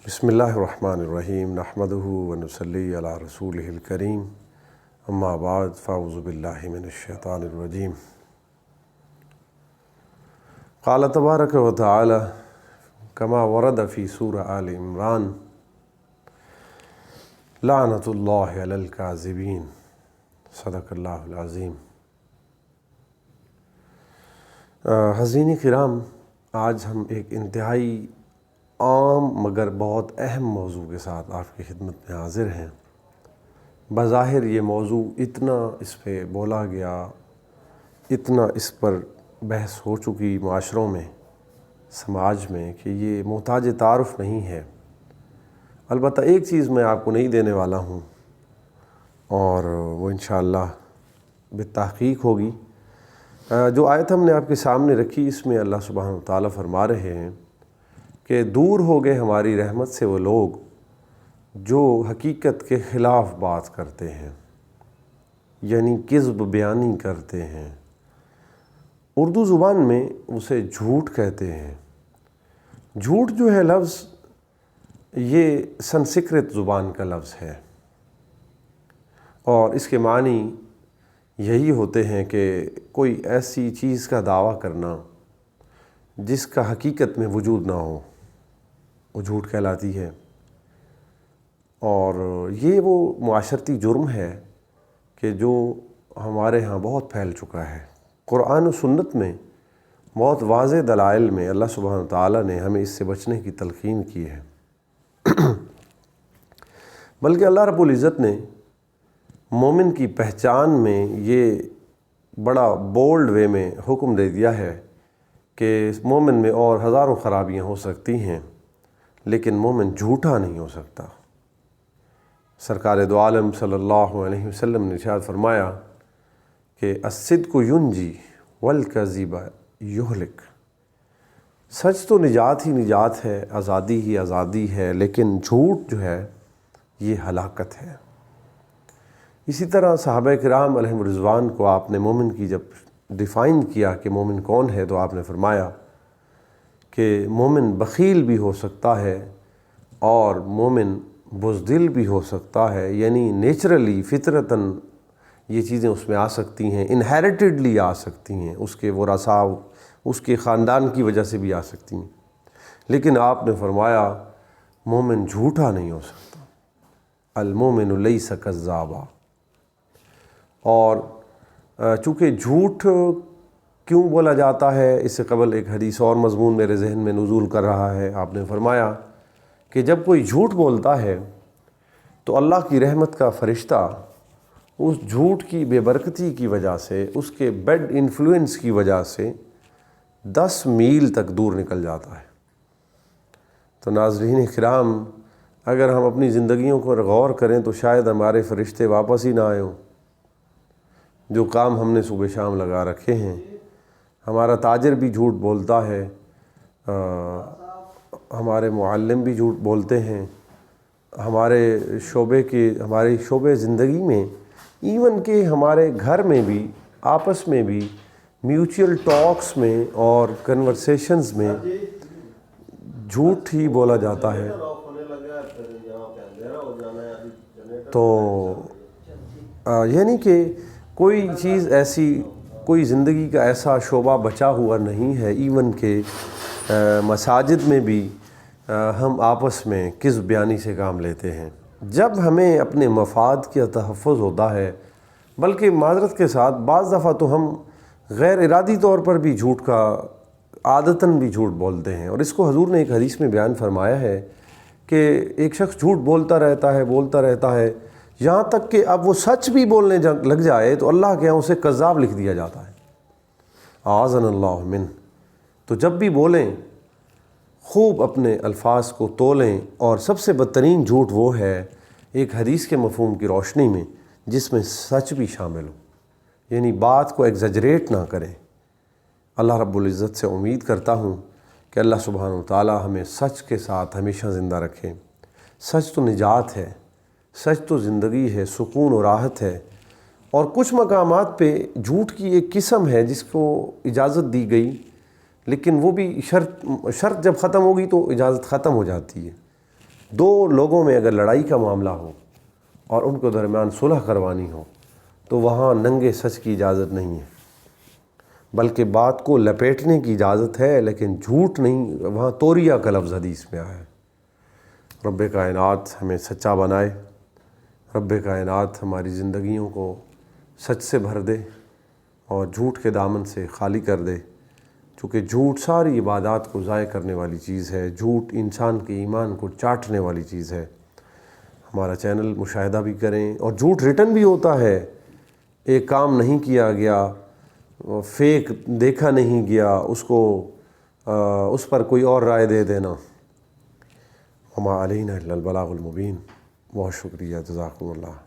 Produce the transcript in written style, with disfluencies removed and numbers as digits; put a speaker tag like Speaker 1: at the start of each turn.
Speaker 1: بسم اللہ الرحمن الرحیم نحمدہ ونصلی علی رسولہ الکریم اما بعد فاعوذ باللہ من الشیطان الرجیم قال تبارک و تعالی کما ورد فی سورہ آل عمران لعنت اللہ علی الکاذبین صدق اللہ العظیم۔ حضرین کرام، آج ہم ایک انتہائی عام مگر بہت اہم موضوع کے ساتھ آپ کی خدمت میں حاضر ہیں۔ بظاہر یہ موضوع اتنا اس پہ بولا گیا، اتنا اس پر بحث ہو چکی معاشروں میں، سماج میں، کہ یہ محتاج تعارف نہیں ہے۔ البتہ ایک چیز میں آپ کو نہیں دینے والا ہوں، اور وہ انشاءاللہ بالتحقیق ہوگی۔ جو آیت ہم نے آپ کے سامنے رکھی، اس میں اللہ سبحانہ و تعالیٰ فرما رہے ہیں کہ دور ہو گئے ہماری رحمت سے وہ لوگ جو حقیقت کے خلاف بات کرتے ہیں، یعنی کذب بیانی کرتے ہیں۔ اردو زبان میں اسے جھوٹ کہتے ہیں۔ جھوٹ جو ہے لفظ، یہ سنسکرت زبان کا لفظ ہے، اور اس کے معنی یہی ہوتے ہیں کہ کوئی ایسی چیز کا دعویٰ کرنا جس کا حقیقت میں وجود نہ ہو، وہ جھوٹ کہلاتی ہے۔ اور یہ وہ معاشرتی جرم ہے کہ جو ہمارے ہاں بہت پھیل چکا ہے۔ قرآن و سنت میں بہت واضح دلائل میں اللہ سبحانہ و تعالیٰ نے ہمیں اس سے بچنے کی تلقین کی ہے۔ بلکہ اللہ رب العزت نے مومن کی پہچان میں یہ بڑا بولڈ وے میں حکم دے دیا ہے کہ مومن میں اور ہزاروں خرابیاں ہو سکتی ہیں، لیکن مومن جھوٹا نہیں ہو سکتا۔ سرکار دو عالم صلی اللہ علیہ وسلم نے ارشاد فرمایا کہ الصدق ینجی والکذب یہلک۔ سچ تو نجات ہی نجات ہے، آزادی ہی آزادی ہے، لیکن جھوٹ جو ہے یہ ہلاکت ہے۔ اسی طرح صحابہ کرام علیہم رضوان کو آپ نے مومن کی جب ڈیفائن کیا کہ مومن کون ہے، تو آپ نے فرمایا کہ مومن بخیل بھی ہو سکتا ہے اور مومن بزدل بھی ہو سکتا ہے، یعنی نیچرلی فطرتاً یہ چیزیں اس میں آ سکتی ہیں، انہیریٹڈلی آ سکتی ہیں، اس کے ورثاء، اس کے خاندان کی وجہ سے بھی آ سکتی ہیں، لیکن آپ نے فرمایا مومن جھوٹا نہیں ہو سکتا۔ المومن لیس کذابا۔ اور چونکہ جھوٹ کیوں بولا جاتا ہے، اس سے قبل ایک حدیث اور مضمون میرے ذہن میں نزول کر رہا ہے۔ آپ نے فرمایا کہ جب کوئی جھوٹ بولتا ہے تو اللہ کی رحمت کا فرشتہ اس جھوٹ کی بے برکتی کی وجہ سے، اس کے بیڈ انفلوئنس کی وجہ سے 10 میل تک دور نکل جاتا ہے۔ تو ناظرین کرام، اگر ہم اپنی زندگیوں کو غور کریں تو شاید ہمارے فرشتے واپس ہی نہ آئے ہوں۔ جو کام ہم نے صبح شام لگا رکھے ہیں، ہمارا تاجر بھی جھوٹ بولتا ہے، ہمارے معلم بھی جھوٹ بولتے ہیں، ہمارے شعبے زندگی میں، ایون کہ ہمارے گھر میں بھی، آپس میں بھی، میوچل ٹاکس میں اور کنورسیشنز میں جھوٹ ہی بولا جاتا ہے۔ تو یعنی کہ کوئی چیز ایسی، کوئی زندگی کا ایسا شعبہ بچا ہوا نہیں ہے، ایون کہ مساجد میں بھی ہم آپس میں کذب بیانی سے کام لیتے ہیں۔ جب ہمیں اپنے مفاد کا تحفظ ہوتا ہے، بلکہ معذرت کے ساتھ بعض دفعہ تو ہم غیر ارادی طور پر بھی جھوٹ کا، عادتاً بھی جھوٹ بولتے ہیں، اور اس کو حضور نے ایک حدیث میں بیان فرمایا ہے کہ ایک شخص جھوٹ بولتا رہتا ہے یہاں تک کہ اب وہ سچ بھی بولنے لگ جائے تو اللہ کے یہاں اسے کذاب لکھ دیا جاتا ہے۔ اعاذنا اللہ من۔ تو جب بھی بولیں خوب اپنے الفاظ کو تولیں، اور سب سے بدترین جھوٹ وہ ہے ایک حدیث کے مفہوم کی روشنی میں جس میں سچ بھی شامل ہو، یعنی بات کو ایگزیجریٹ نہ کریں۔ اللہ رب العزت سے امید کرتا ہوں کہ اللہ سبحانہ و تعالی ہمیں سچ کے ساتھ ہمیشہ زندہ رکھیں۔ سچ تو نجات ہے، سچ تو زندگی ہے، سکون و راحت ہے۔ اور کچھ مقامات پہ جھوٹ کی ایک قسم ہے جس کو اجازت دی گئی، لیکن وہ بھی شرط جب ختم ہوگی تو اجازت ختم ہو جاتی ہے۔ دو لوگوں میں اگر لڑائی کا معاملہ ہو اور ان کو درمیان صلح کروانی ہو تو وہاں ننگے سچ کی اجازت نہیں ہے، بلکہ بات کو لپیٹنے کی اجازت ہے، لیکن جھوٹ نہیں۔ وہاں توریہ کا لفظ حدیث میں آیا ہے۔ رب کائنات ہمیں سچا بنائے، رب کائنات ہماری زندگیوں کو سچ سے بھر دے اور جھوٹ کے دامن سے خالی کر دے، چونکہ جھوٹ ساری عبادات کو ضائع کرنے والی چیز ہے، جھوٹ انسان کے ایمان کو چاٹنے والی چیز ہے۔ ہمارا چینل مشاہدہ بھی کریں، اور جھوٹ ریٹن بھی ہوتا ہے، ایک کام نہیں کیا گیا، فیک دیکھا نہیں گیا، اس پر کوئی اور رائے دے دینا۔ وما علینا الا البلاغ المبین۔ بہت شکریہ، جزاکم اللہ۔